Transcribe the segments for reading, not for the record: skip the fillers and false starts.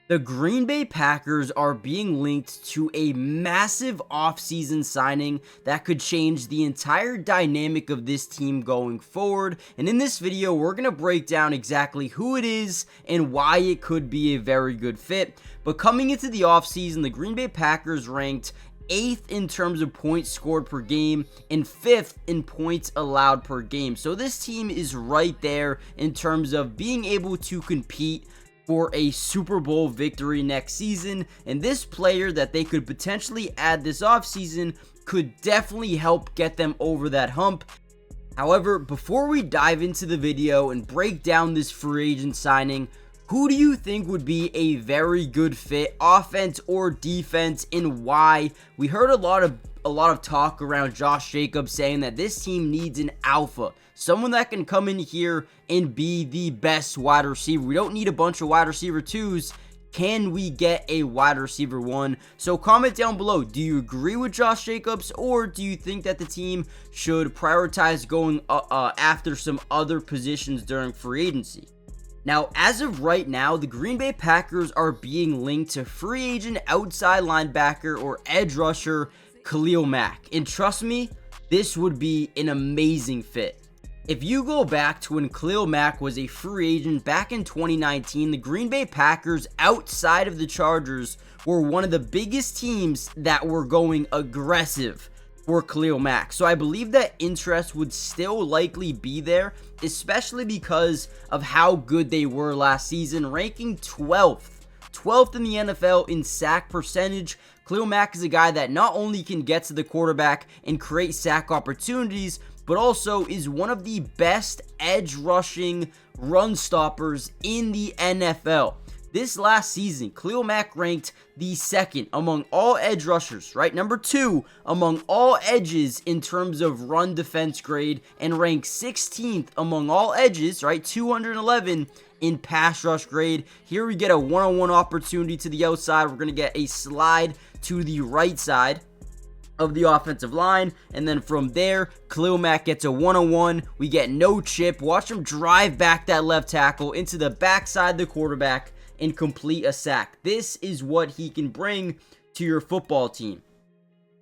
The Green Bay Packers are being linked to a massive offseason signing that could change the entire dynamic of this team going forward. And in this video, we're going to break down exactly who it is and why it could be a very good fit. But coming into the offseason, the Green Bay Packers ranked 8th in terms of points scored per game and 5th in points allowed per game. So this team is right there in terms of being able to compete for a Super Bowl victory next season, and this player that they could potentially add this offseason could definitely help get them over that hump. However, before we dive into the video and break down this free agent signing, who do you think would be a very good fit, offense or defense, and why? We heard a lot of talk around Josh Jacobs saying that this team needs an alpha, someone that can come in here and be the best wide receiver. We don't need a bunch of wide receiver 2s. Can we get a wide receiver 1? So comment down below. Do you agree with Josh Jacobs, or do you think that the team should prioritize going after some other positions during free agency? Now, as of right now, the Green Bay Packers are being linked to free agent outside linebacker or edge rusher Khalil Mack. And trust me, this would be an amazing fit. If you go back to when Khalil Mack was a free agent back in 2019, the Green Bay Packers, outside of the Chargers, were one of the biggest teams that were going aggressive for Khalil Mack. So I believe that interest would still likely be there, especially because of how good they were last season, ranking 12th in the NFL in sack percentage. Khalil Mack is a guy that not only can get to the quarterback and create sack opportunities, but also is one of the best edge rushing run stoppers in the NFL. This last season, Khalil Mack ranked the 2nd among all edge rushers, right? Number 2 among all edges in terms of run defense grade, and ranked 16th among all edges, right? 211 in pass rush grade. Here we get a one-on-one opportunity to the outside. We're going to get a slide to the right side of the offensive line, and then from there, Khalil Mack gets a one-on-one. We get no chip. Watch him drive back that left tackle into the backside of the quarterback and complete a sack. This is what he can bring to your football team.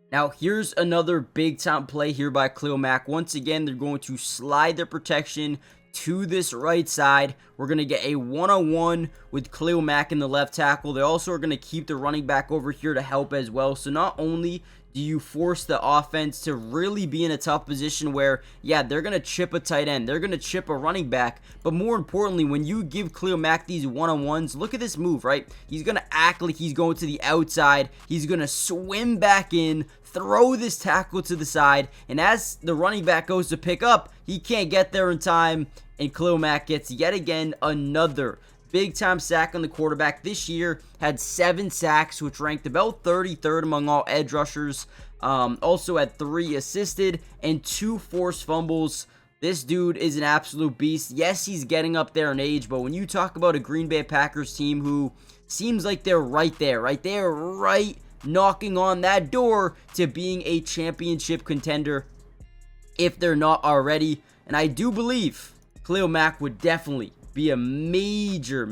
Now, here's another big-time play here by Khalil Mack. Once again, they're going to slide their protection to this right side. We're going to get a one-on-one with Khalil Mack in the left tackle. They also are going to keep the running back over here to help as well. So not only do you force the offense to really be in a tough position where, yeah, they're going to chip a tight end, they're going to chip a running back, but more importantly, when you give Khalil Mack these one-on-ones, look at this move, right? He's going to act like he's going to the outside. He's going to swim back in, throw this tackle to the side, and as the running back goes to pick up, he can't get there in time, and Khalil Mack gets yet again another big-time sack on the quarterback. This year had 7 sacks, which ranked about 33rd among all edge rushers. Also had 3 assisted and 2 forced fumbles. This dude is an absolute beast. Yes, he's getting up there in age, but when you talk about a Green Bay Packers team who seems like they're right there, right knocking on that door to being a championship contender, if they're not already, and I do believe Khalil Mack would definitely be a major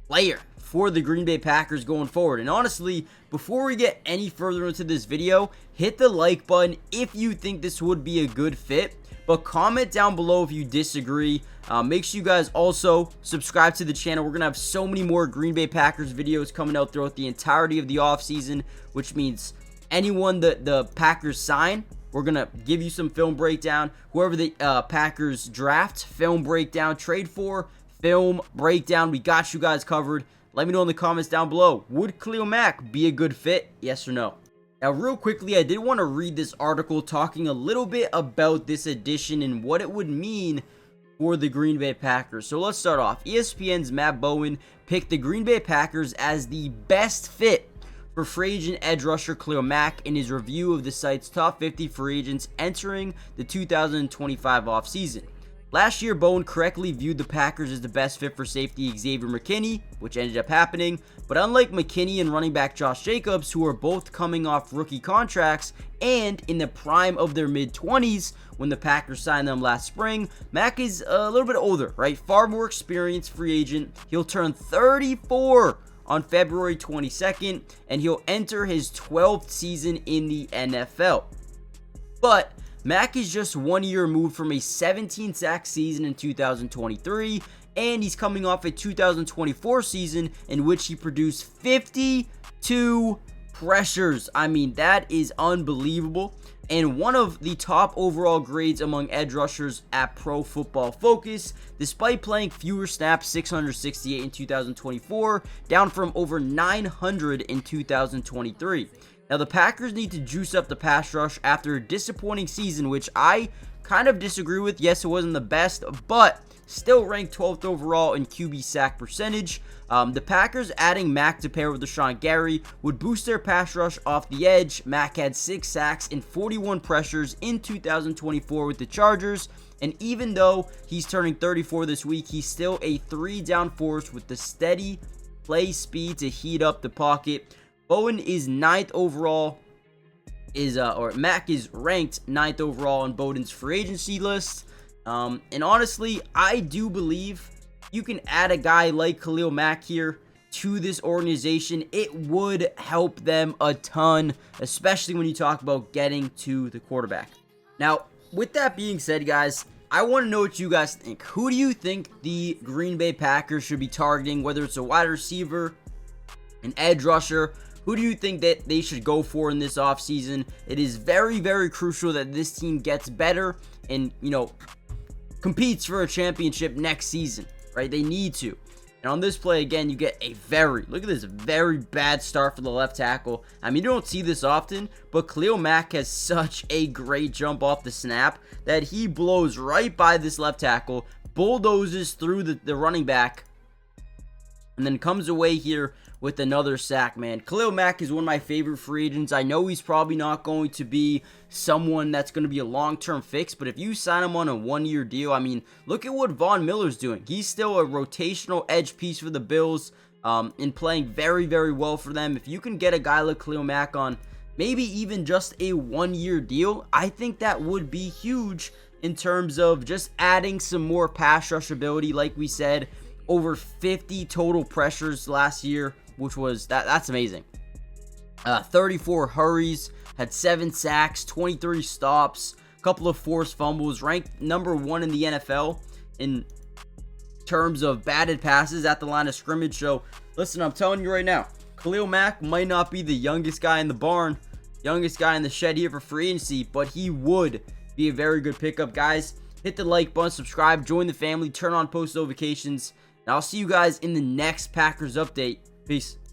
player for the Green Bay Packers going forward. And honestly, before we get any further into this video, hit the like button if you think this would be a good fit, but comment down below if you disagree. Make sure you guys also subscribe to the channel. We're gonna have so many more Green Bay Packers videos coming out throughout the entirety of the offseason, which means anyone that the Packers sign, we're going to give you some film breakdown. Whoever the Packers draft, film breakdown. Trade for, film breakdown. We got you guys covered. Let me know in the comments down below. Would Khalil Mack be a good fit? Yes or no? Now, real quickly, I did want to read this article talking a little bit about this addition and what it would mean for the Green Bay Packers. So let's start off. ESPN's Matt Bowen picked the Green Bay Packers as the best fit for free agent edge rusher Khalil Mack in his review of the site's top 50 free agents entering the 2025 offseason. Last year, Bowen correctly viewed the Packers as the best fit for safety Xavier McKinney, which ended up happening. But unlike McKinney and running back Josh Jacobs, who are both coming off rookie contracts and in the prime of their mid-20s when the Packers signed them last spring, Mack is a little bit older, right? Far more experienced free agent. He'll turn 34 on February 22nd, and he'll enter his 12th season in the NFL. But Mack is just 1 year removed from a 17-sack season in 2023, and he's coming off a 2024 season in which he produced 52 pressures. I mean, that is unbelievable. And one of the top overall grades among edge rushers at Pro Football Focus, despite playing fewer snaps, 668 in 2024, down from over 900 in 2023. Now, the Packers need to juice up the pass rush after a disappointing season, which I kind of disagree with. Yes, it wasn't the best, but still ranked 12th overall in QB sack percentage. The Packers adding Mack to pair with Deshaun Gary would boost their pass rush off the edge. Mack had 6 sacks and 41 pressures in 2024 with the Chargers, and even though he's turning 34 this week, he's still a 3-down force with the steady play speed to heat up the pocket. Bowen is 9th overall, Mack is ranked 9th overall on Bowden's free agency list. And honestly, I do believe you can add a guy like Khalil Mack here to this organization. It would help them a ton, especially when you talk about getting to the quarterback. Now, with that being said, guys, I want to know what you guys think. Who do you think the Green Bay Packers should be targeting, whether it's a wide receiver, an edge rusher? Who do you think that they should go for in this offseason? It is very, very crucial that this team gets better and, competes for a championship next season, right? They need to. And on this play, again, you get look at this, very bad start for the left tackle. I mean, you don't see this often, but Khalil Mack has such a great jump off the snap that he blows right by this left tackle, bulldozes through the running back, and then comes away here with another sack, man. Khalil Mack is one of my favorite free agents. I know he's probably not going to be someone that's going to be a long-term fix, but if you sign him on a 1-year deal, I mean, look at what Von Miller's doing. He's still a rotational edge piece for the Bills and playing very, very well for them. If you can get a guy like Khalil Mack on maybe even just a 1-year deal, I think that would be huge in terms of just adding some more pass rush ability. Like we said, over 50 total pressures last year, which was that's amazing. 34 hurries, had 7 sacks, 23 stops, a couple of forced fumbles, ranked number 1 in the NFL in terms of batted passes at the line of scrimmage. So listen, I'm telling you right now, Khalil Mack might not be the youngest guy in the barn, youngest guy in the shed here for free agency, but he would be a very good pickup. Guys, hit the like button, subscribe, join the family, turn on post notifications, and I'll see you guys in the next Packers update. Peace.